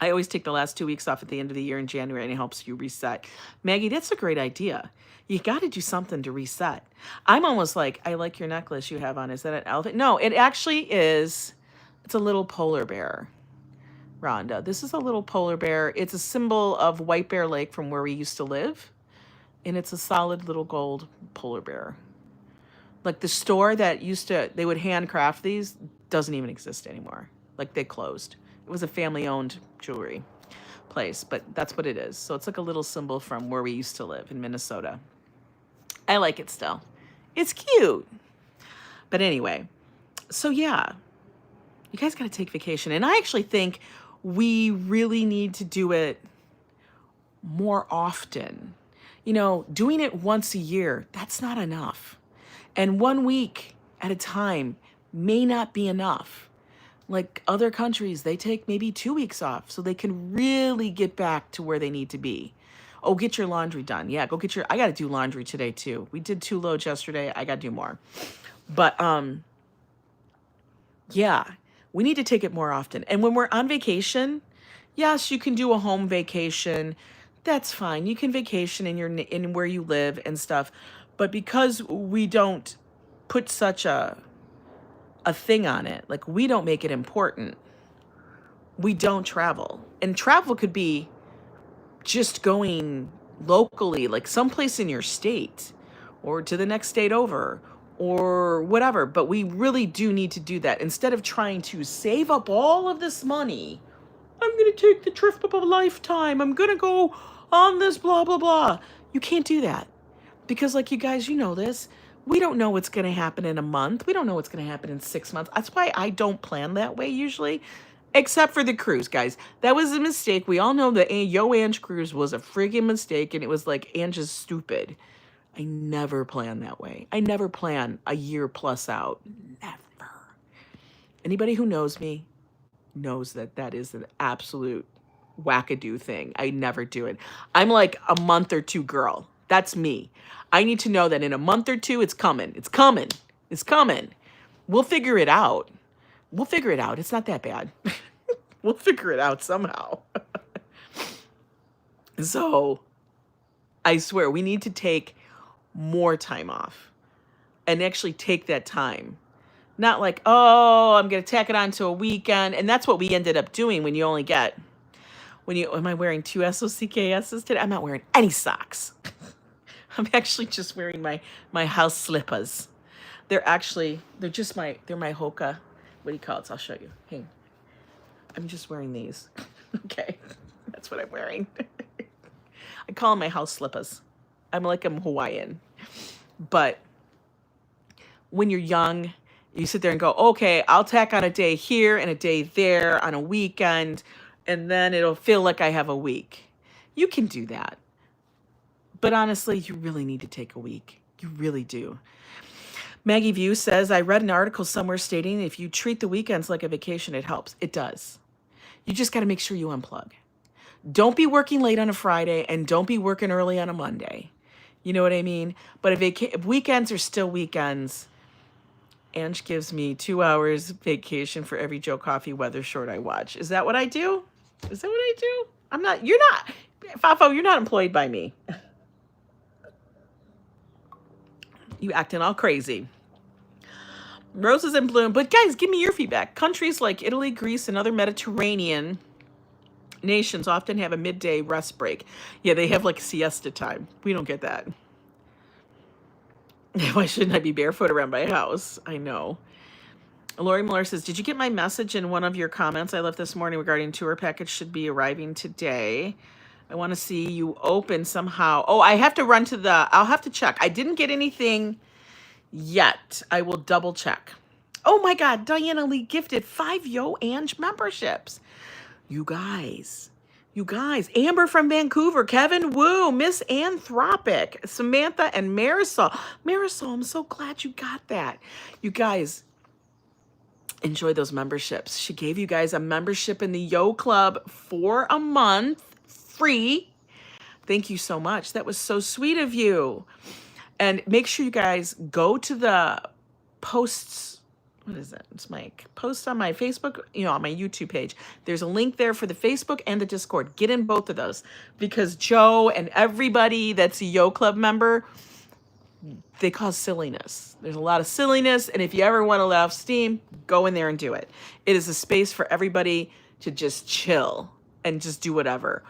A: I always take the last 2 weeks off at the end of the year in January, and it helps you reset. Maggie, that's a great idea. You got to do something to reset. I'm almost like, I like your necklace you have on. Is that an elephant? No, it actually is. It's a little polar bear, Rhonda. This is a little polar bear. It's a symbol of White Bear Lake from where we used to live. And it's a solid little gold polar bear. Like the store that they would handcraft these doesn't even exist anymore. Like they closed. It was a family-owned jewelry place, but that's what it is. So it's like a little symbol from where we used to live in Minnesota. I like it still. It's cute. But anyway, so yeah, you guys got to take vacation. And I actually think we really need to do it more often. You know, doing it once a year, that's not enough. And 1 week at a time may not be enough. Like other countries, they take maybe 2 weeks off so they can really get back to where they need to be. Oh, get your laundry done. Yeah, go get I got to do laundry today too. We did 2 loads yesterday. I got to do more. But yeah, we need to take it more often. And when we're on vacation, yes, you can do a home vacation. That's fine. You can vacation in where you live and stuff. But because we don't put such a thing on it, like we don't make it important, we don't travel. And travel could be just going locally, like someplace in your state or to the next state over or whatever. But we really do need to do that instead of trying to save up all of this money. I'm going to take the trip of a lifetime. I'm going to go on this blah, blah, blah. You can't do that because, like, you guys, you know this. We don't know what's going to happen in a month. We don't know what's going to happen in 6 months. That's why I don't plan that way usually, except for the cruise, guys. That was a mistake. We all know the Yo Ang cruise was a freaking mistake, and it was like, Ang is stupid. I never plan that way. I never plan a year plus out. Never. Anybody who knows me knows that that is an absolute wackadoo thing. I never do it. I'm like a month or two girl. That's me. I need to know that in a month or two, it's coming. It's coming. It's coming. We'll figure it out. We'll figure it out. It's not that bad. We'll figure it out somehow. So I swear we need to take more time off and actually take that time. Not like, oh, I'm going to tack it on to a weekend. And that's what we ended up doing when you only get, am I wearing two SOCKSs today? I'm not wearing any socks. I'm actually just wearing my house slippers. They're just they're my Hoka. What do you call it? I'll show you. Hey, I'm just wearing these. Okay, that's what I'm wearing. I call them my house slippers. I'm Hawaiian. But when you're young, you sit there and go, okay, I'll tack on a day here and a day there on a weekend, and then it'll feel like I have a week. You can do that. But honestly, you really need to take a week. You really do. Maggie View says, I read an article somewhere stating if you treat the weekends like a vacation, it helps. It does. You just got to make sure you unplug. Don't be working late on a Friday and don't be working early on a Monday. You know what I mean? But if weekends are still weekends, Ange gives me 2 hours vacation for every Joe Coffey weather short I watch. Is that what I do? Is that what I do? You're not, Fafo, you're not employed by me. You acting all crazy. Roses in bloom. But guys, give me your feedback. Countries like Italy, Greece, and other Mediterranean nations often have a midday rest break. Yeah, they have like siesta time. We don't get that. Why shouldn't I be barefoot around my house? I know. Lori Miller says, did you get my message in one of your comments I left this morning regarding tour package should be arriving today? I want to see you open somehow. Oh, I'll have to check. I didn't get anything yet. I will double check. Oh my God, Diana Lee gifted 5 Yo Ange memberships. You guys, Amber from Vancouver, Kevin Wu, Miss Anthropic, Samantha, and Marisol. Marisol, I'm so glad you got that. You guys, enjoy those memberships. She gave you guys a membership in the Yo Club for a month, free. Thank you so much. That was so sweet of you. And make sure you guys go to the posts. What is it? It's my post on my Facebook, on my YouTube page. There's a link there for the Facebook and the Discord. Get in both of those because Joe and everybody that's a Yo Club member, they cause silliness. There's a lot of silliness. And if you ever want to let off steam, go in there and do it. It is a space for everybody to just chill and just do whatever.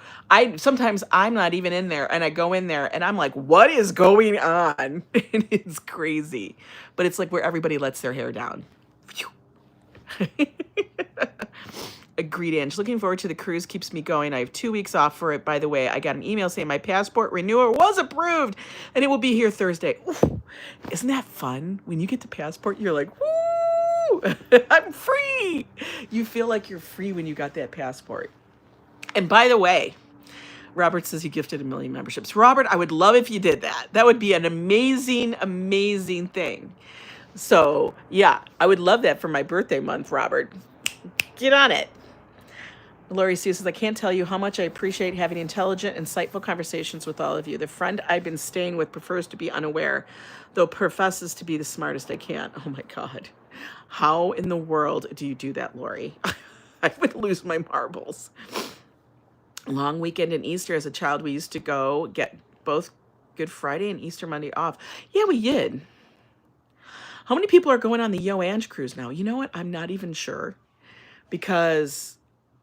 A: Sometimes I'm not even in there and I go in there and I'm like, what is going on? And it's crazy. But it's like where everybody lets their hair down. Agreed, Ange. Looking forward to the cruise. Keeps me going. I have 2 weeks off for it. By the way, I got an email saying my passport renewal was approved and it will be here Thursday. Ooh, isn't that fun? When you get the passport, you're like, woo, I'm free. You feel like you're free when you got that passport. And by the way, Robert says you gifted 1 million memberships. Robert, I would love if you did that. That would be an amazing, amazing thing. So, yeah, I would love that for my birthday month, Robert. Get on it. Lori C says, I can't tell you how much I appreciate having intelligent, insightful conversations with all of you. The friend I've been staying with prefers to be unaware, though professes to be the smartest I can. Oh, my God. How in the world do you do that, Lori? I would lose my marbles. Long weekend and Easter. As a child, we used to go get both Good Friday and Easter Monday off. Yeah, we did. How many people are going on the Yo Ange cruise now? You know what? I'm not even sure because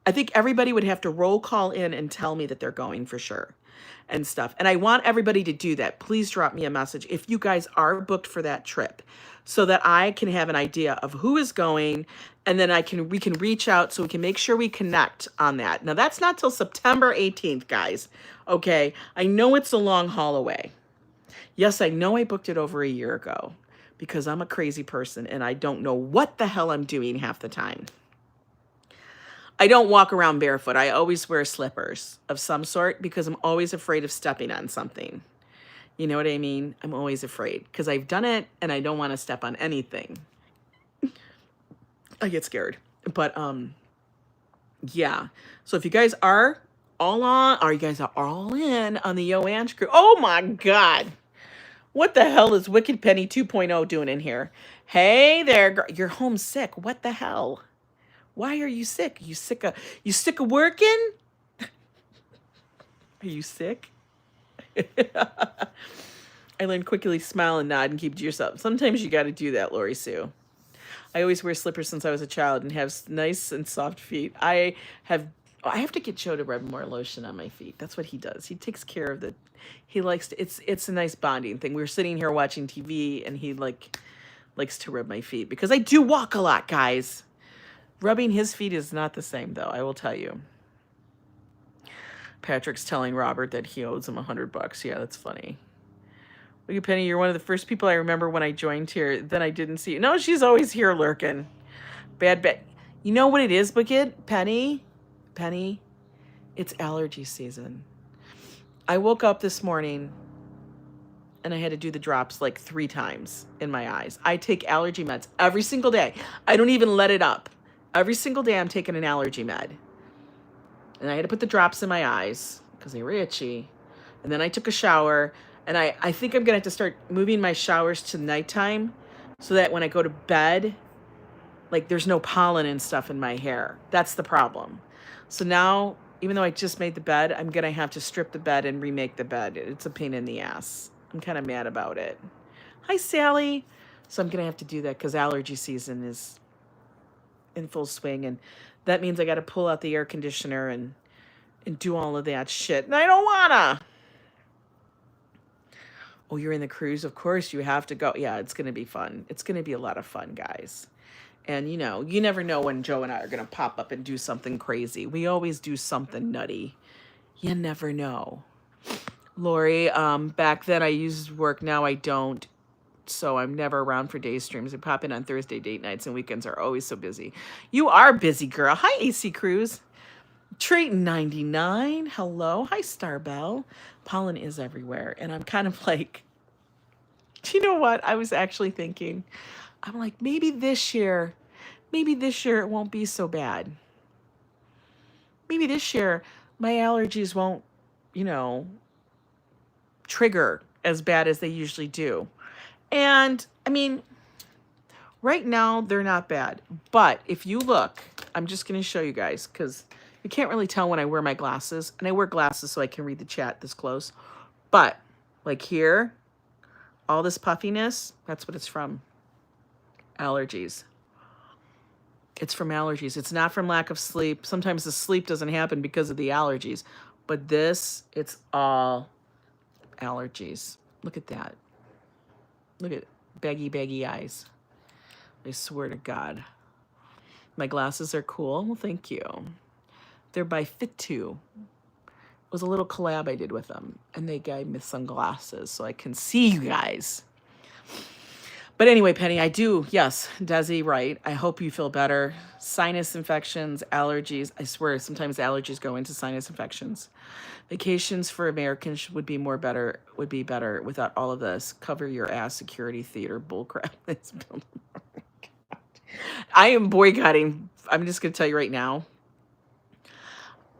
A: I think everybody would have to roll call in and tell me that they're going for sure and stuff. And I want everybody to do that. Please drop me a message if you guys are booked for that trip so that I can have an idea of who is going and then we can reach out so we can make sure we connect on that. Now, that's not till September 18th, guys. Okay? I know it's a long haul away. Yes, I know I booked it over a year ago because I'm a crazy person and I don't know what the hell I'm doing half the time. I don't walk around barefoot. I always wear slippers of some sort because I'm always afraid of stepping on something. You know what I mean? I'm always afraid because I've done it and I don't want to step on anything. I get scared. But yeah. So if you guys are all in on the Yo Ange crew. Oh my God. What the hell is Wicked Penny 2.0 doing in here? Hey there, you're homesick. What the hell? Why are you sick? You sick of working? Are you sick? I learned quickly smile and nod and keep to yourself. Sometimes you got to do that, Lori Sue. I always wear slippers since I was a child and have nice and soft feet. I Oh, I have to get Joe to rub more lotion on my feet. That's what he does. He takes care of the. He likes to. It's a nice bonding thing. We were sitting here watching TV, and he likes to rub my feet because I do walk a lot, guys. Rubbing his feet is not the same, though. I will tell you. Patrick's telling Robert that he owes him $100. Yeah, that's funny. Look at Penny. You're one of the first people I remember when I joined here. Then I didn't see you. No, she's always here lurking. Bad bet. You know what it is, Bucket? Penny, it's allergy season. I woke up this morning and I had to do the drops like 3 times in my eyes. I take allergy meds every single day. I don't even let it up. Every single day I'm taking an allergy med. And I had to put the drops in my eyes because they were itchy. And then I took a shower. And I think I'm going to have to start moving my showers to nighttime so that when I go to bed, like there's no pollen and stuff in my hair. That's the problem. So now, even though I just made the bed, I'm going to have to strip the bed and remake the bed. It's a pain in the ass. I'm kind of mad about it. Hi, Sally. So I'm going to have to do that because allergy season is in full swing. And that means I got to pull out the air conditioner and do all of that shit. And I don't wanna. Oh, you're in the cruise? Of course you have to go. Yeah, it's going to be fun. It's going to be a lot of fun, guys. And, you know, you never know when Joe and I are going to pop up and do something crazy. We always do something nutty. You never know. Lori, back then I used work. Now I don't. So I'm never around for day streams. I pop in on Thursday date nights and weekends are always so busy. You are busy, girl. Hi, AC Cruz. Trait 99. Hello. Hi, Starbell. Pollen is everywhere. And I'm kind of like, do you know what? I was actually thinking, I'm like, maybe this year it won't be so bad. Maybe this year my allergies won't, you know, trigger as bad as they usually do. And I mean, right now they're not bad. But if you look, I'm just going to show you guys because you can't really tell when I wear my glasses. And I wear glasses so I can read the chat this close. But like here, all this puffiness, that's what it's from. Allergies. It's from allergies. It's not from lack of sleep. Sometimes the sleep doesn't happen because of the allergies. But this, it's all allergies. Look at that. Look at baggy eyes. I swear to God. My glasses are cool. Well, thank you. They're by Fit2. It was a little collab I did with them. And they gave me sunglasses so I can see you guys. But anyway, Penny, I do, yes, Desi, right. I hope you feel better. Sinus infections, allergies. I swear, sometimes allergies go into sinus infections. Vacations for Americans would be better without all of this. Cover your ass, security theater bullcrap. I am boycotting. I'm just going to tell you right now.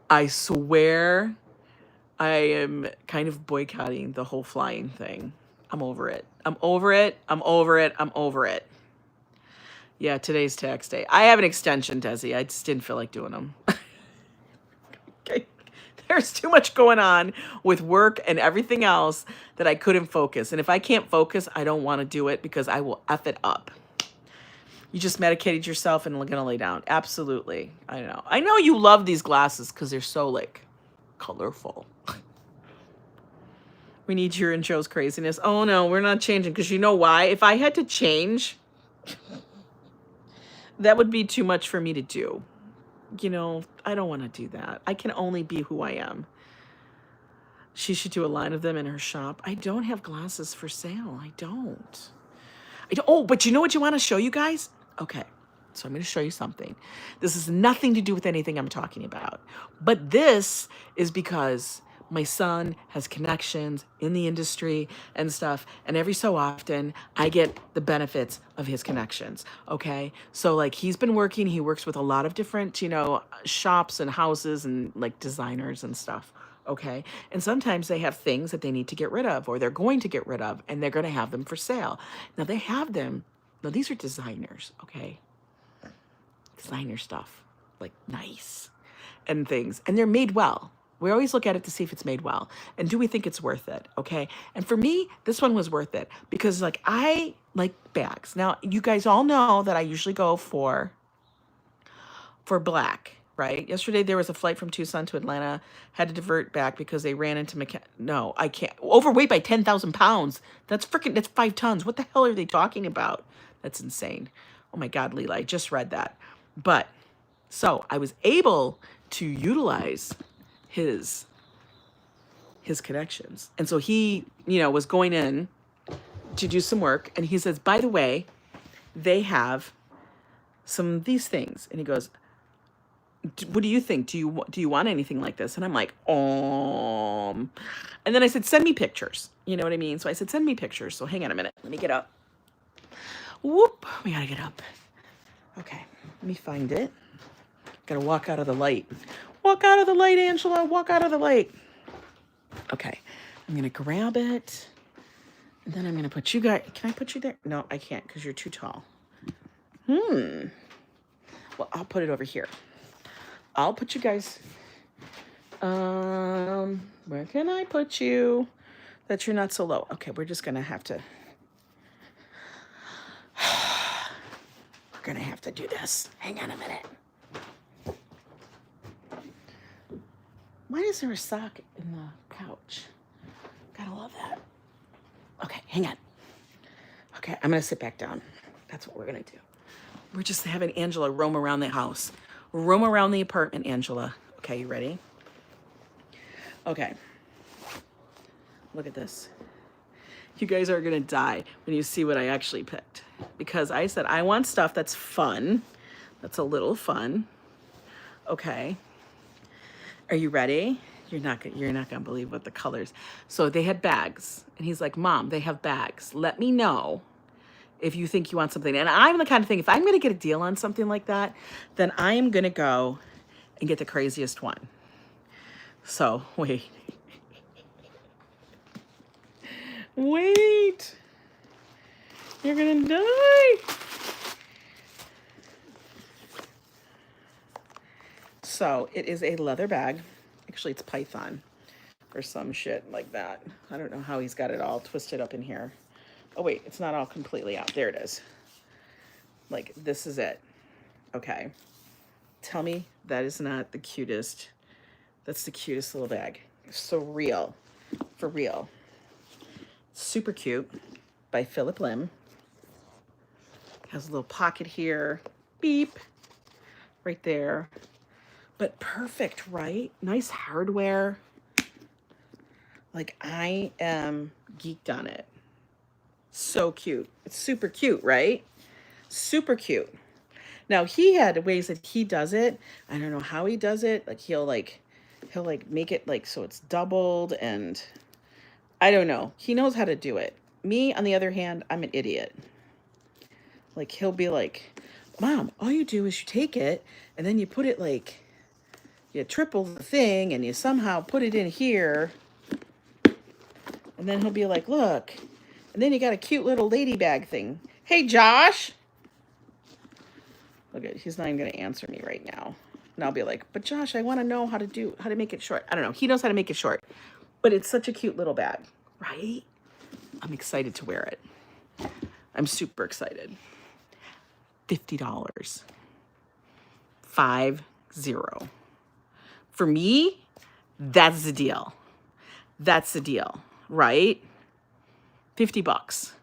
A: I swear I am kind of boycotting the whole flying thing. I'm over it. I'm over it. Yeah, today's tax day. I have an extension, Desi. I just didn't feel like doing them. Okay. There's too much going on with work and everything else that I couldn't focus. And if I can't focus, I don't want to do it because I will F it up. You just medicated yourself and are going to lay down. Absolutely. I know. I know you love these glasses because they're so, like, colorful. We need your and Joe's craziness. Oh, no, we're not changing because you know why? If I had to change, that would be too much for me to do. You know, I don't want to do that. I can only be who I am. She should do a line of them in her shop. I don't have glasses for sale. I don't. Oh, but you know what you want to show you guys? Okay, so I'm going to show you something. This has nothing to do with anything I'm talking about. But this is because my son has connections in the industry and stuff. And every so often, I get the benefits of his connections, okay? So, like, he's been working. He works with a lot of different, you know, shops and houses and, like, designers and stuff, okay? And sometimes they have things that they need to get rid of or they're going to get rid of, and they're going to have them for sale. Now, they have them. Now, these are designers, okay? Designer stuff, like nice and things. And they're made well. We always look at it to see if it's made well. And do we think it's worth it, okay? And for me, this one was worth it because, like, I like bags. Now, you guys all know that I usually go for black, right? Yesterday there was a flight from Tucson to Atlanta, had to divert back because they ran into no, I can't. Overweight by 10,000 pounds. That's 5 tons. What the hell are they talking about? That's insane. Oh my God, Lila, I just read that. But so I was able to utilize his connections. And so he, was going in to do some work. And he says, by the way, they have some of these things. And he goes, what do you think? Do you want anything like this? And I'm like, and then I said, send me pictures. You know what I mean? So I said, send me pictures. So hang on a minute. Let me get up. Whoop. We got to get up. Okay. Let me find it. Got to walk out of the light. Walk out of the light, Angela. Walk out of the light. Okay. I'm going to grab it. And then I'm going to put you guys. Can I put you there? No, I can't because you're too tall. Well, I'll put it over here. I'll put you guys. Where can I put you? That you're not so low. Okay, we're just going to have to. We're going to have to do this. Hang on a minute. Why is there a sock in the couch? Gotta love that. Okay, hang on. Okay, I'm gonna sit back down. That's what we're gonna do. We're just having Angela roam around the house. Roam around the apartment, Angela. Okay, you ready? Okay. Look at this. You guys are gonna die when you see what I actually picked. Because I said, I want stuff that's fun. That's a little fun. Okay. Are you ready? You're not gonna believe what the colors. So they had bags, and he's like, Mom, they have bags. Let me know if you think you want something. And I'm the kind of thing, if I'm gonna get a deal on something like that, then I am gonna go and get the craziest one. So wait. Wait. You're gonna die. So it is a leather bag. Actually, it's python or some shit like that. I don't know how he's got it all twisted up in here. Oh, wait, it's not all completely out. There it is. Like, this is it. Okay. Tell me that is not the cutest. That's the cutest little bag. So real. For real. Super cute by Philip Lim. Has a little pocket here. Beep. Right there. But perfect, right? Nice hardware. Like, I am geeked on it. So cute. It's super cute, right? Super cute. Now, he had ways that he does it. I don't know how he does it. Like, he'll make it like so it's doubled, and I don't know. He knows how to do it. Me, on the other hand, I'm an idiot. Like, he'll be like, Mom, all you do is you take it and then you put it like, you triple the thing and you somehow put it in here. And then he'll be like, look. And then you got a cute little lady bag thing. Hey, Josh. Look at, he's not even going to answer me right now. And I'll be like, but Josh, I want to know how to make it short. I don't know. He knows how to make it short. But it's such a cute little bag, right? I'm excited to wear it. I'm super excited. $50. 50. For me, that's the deal. That's the deal, right? $50.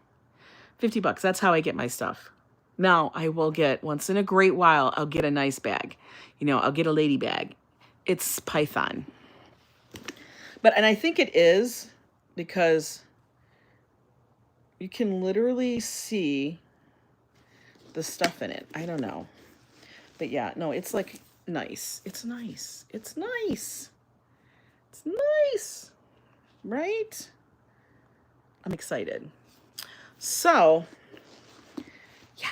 A: $50. That's how I get my stuff. Now, I will get, once in a great while, I'll get a nice bag. I'll get a lady bag. It's python. And I think it is because you can literally see the stuff in it. I don't know. But yeah, no, it's like nice. It's nice. It's nice. It's nice. Right? I'm excited. So, yeah.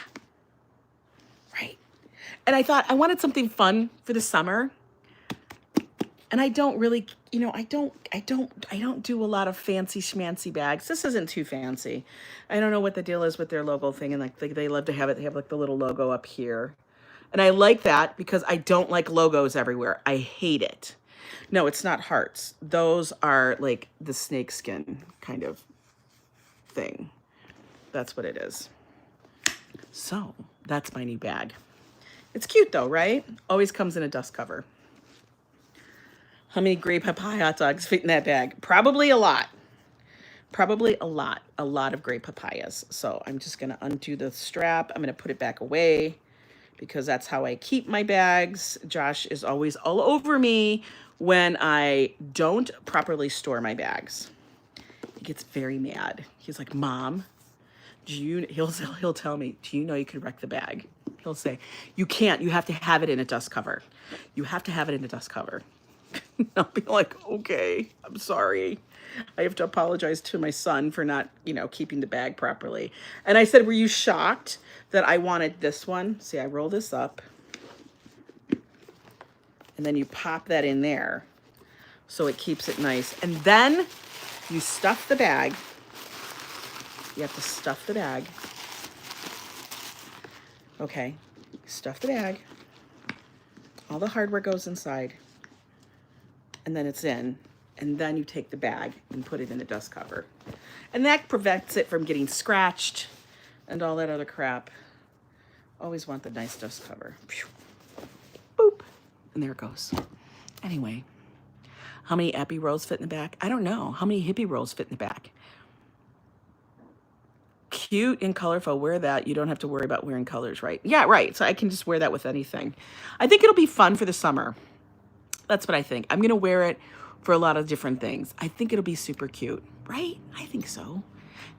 A: Right. And I thought I wanted something fun for the summer. And I don't really, I don't do a lot of fancy schmancy bags. This isn't too fancy. I don't know what the deal is with their logo thing. And like they love to have it. They have like the little logo up here. And I like that because I don't like logos everywhere. I hate it. No, it's not hearts. Those are like the snakeskin kind of thing. That's what it is. So that's my new bag. It's cute though, right? Always comes in a dust cover. How many grape papaya hot dogs fit in that bag? Probably a lot. Probably a lot of grape papayas. So I'm just going to undo the strap. I'm going to put it back away because that's how I keep my bags. Josh is always all over me when I don't properly store my bags. He gets very mad. He's like, Mom, he'll tell me, do you know you could wreck the bag? He'll say, you can't, you have to have it in a dust cover. You have to have it in a dust cover. I'll be like, okay, I'm sorry. I have to apologize to my son for not, keeping the bag properly. And I said, were you shocked that I wanted this one? See, I roll this up and then you pop that in there so it keeps it nice. And then you stuff the bag. You have to stuff the bag. Okay, stuff the bag. All the hardware goes inside. And then it's in. And then you take the bag and put it in the dust cover. And that prevents it from getting scratched and all that other crap. Always want the nice dust cover. Boop. And there it goes. Anyway, how many epi rolls fit in the back? I don't know. How many hippie rolls fit in the back? Cute and colorful. Wear that. You don't have to worry about wearing colors, right? Yeah, right. So I can just wear that with anything. I think it'll be fun for the summer. That's what I think. I'm going to wear it for a lot of different things. I think it'll be super cute, right? I think so.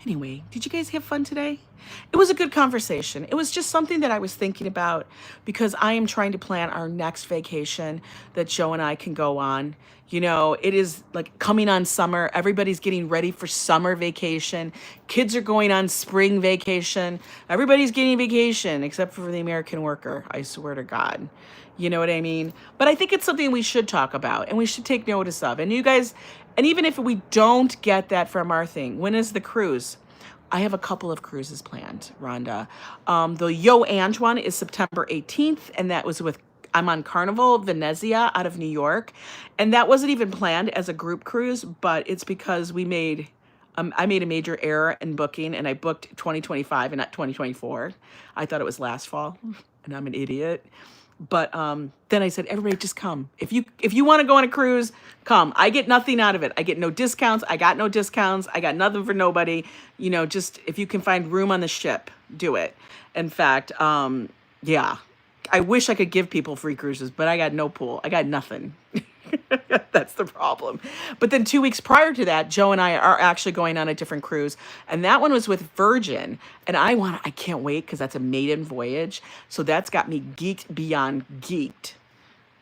A: Anyway, did you guys have fun today? It was a good conversation. It was just something that I was thinking about because I am trying to plan our next vacation that Joe and I can go on. It is like coming on summer. Everybody's getting ready for summer vacation. Kids are going on spring vacation. Everybody's getting vacation except for the American worker. I swear to God. You know what I mean? But I think it's something we should talk about and we should take notice of. And you guys, and even if we don't get that from our thing, when is the cruise? I have a couple of cruises planned, Rhonda. The Yo Ang one is September 18th, and that was I'm on Carnival Venezia out of New York. And that wasn't even planned as a group cruise, but it's because I made a major error in booking, and I booked 2025 and not 2024. I thought it was last fall, and I'm an idiot. But then I said, everybody just come. If you want to go on a cruise, come. I get nothing out of it. I get no discounts. I got no discounts. I got nothing for nobody. Just if you can find room on the ship, do it. In fact, yeah, I wish I could give people free cruises, but I got no pool. I got nothing. That's the problem. But then 2 weeks prior to that, Joe and I are actually going on a different cruise. And that one was with Virgin. And I can't wait because that's a maiden voyage. So that's got me geeked beyond geeked.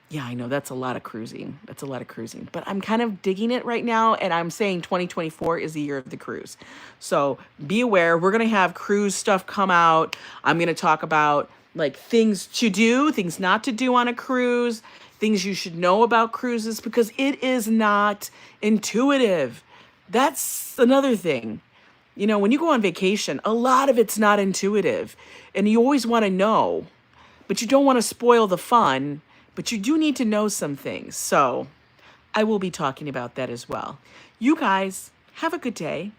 A: Yeah, I know that's a lot of cruising. But I'm kind of digging it right now. And I'm saying 2024 is the year of the cruise. So be aware. We're going to have cruise stuff come out. I'm going to talk about like things to do, things not to do on a cruise, things you should know about cruises, because it is not intuitive. That's another thing. When you go on vacation, a lot of it's not intuitive, and you always want to know, but you don't want to spoil the fun, but you do need to know some things. So I will be talking about that as well. You guys have a good day.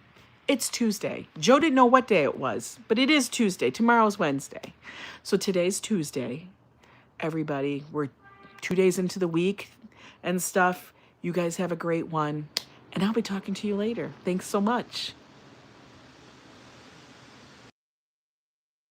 A: It's Tuesday. Joe didn't know what day it was, but it is Tuesday. Tomorrow's Wednesday. So today's Tuesday. Everybody, we're 2 days into the week and stuff. You guys have a great one. And I'll be talking to you later. Thanks so much.